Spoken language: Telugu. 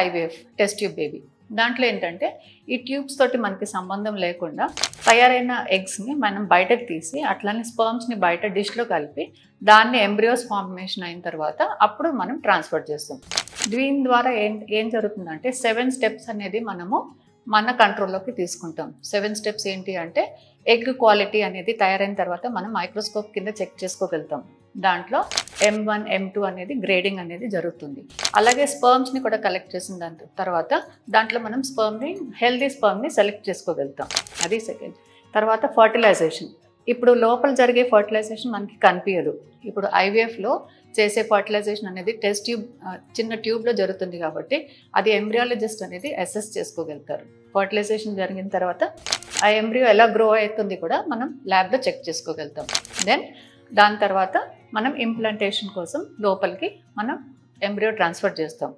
IVF test tube baby. దాంట్లో ఏంటంటే ఈ ట్యూబ్స్ తోటి మనకి సంబంధం లేకుండా తయారైన ఎగ్స్ని మనం బయటకు తీసి అట్లానే స్పర్మ్స్ని బయట డిష్లో కలిపి దాన్ని ఎంబ్రియోస్ ఫార్మేషన్ అయిన తర్వాత అప్పుడు మనం ట్రాన్స్ఫర్ చేస్తాం. దీని ద్వారా ఏం జరుగుతుందంటే 7 స్టెప్స్ అనేది మనము మన కంట్రోల్లోకి తీసుకుంటాం. 7 స్టెప్స్ ఏంటి అంటే ఎగ్ క్వాలిటీ అనేది తయారైన తర్వాత మనం మైక్రోస్కోప్ కింద చెక్ చేసుకోగలుగుతాం. దాంట్లో M1, M2 అనేది గ్రేడింగ్ అనేది జరుగుతుంది. అలాగే స్పర్మ్స్ని కూడా కలెక్ట్ చేసిన దాని తర్వాత దాంట్లో మనం హెల్దీ స్పర్మ్ని సెలెక్ట్ చేసుకోగలుగుతాం. అది సెకండ్. తర్వాత ఫర్టిలైజేషన్. ఇప్పుడు లోపల జరిగే ఫర్టిలైజేషన్ మనకి కనిపించదు. ఇప్పుడు ఐవీఎఫ్లో చేసే ఫర్టిలైజేషన్ అనేది టెస్ట్ ట్యూబ్ చిన్న ట్యూబ్లో జరుగుతుంది కాబట్టి అది ఎంబ్రియాలజిస్ట్ అనేది అసెస్ చేసుకోగలుగుతారు. ఫర్టిలైజేషన్ జరిగిన తర్వాత ఆ ఎంబ్రియో ఎలా గ్రో అవుతుంది కూడా మనం ల్యాబ్లో చెక్ చేసుకోగలుగుతాం. దాని తర్వాత మనం ఇంప్లాంటేషన్ కోసం లోపలికి మనం ఎంబ్రియో ట్రాన్స్ఫర్ చేస్తాం.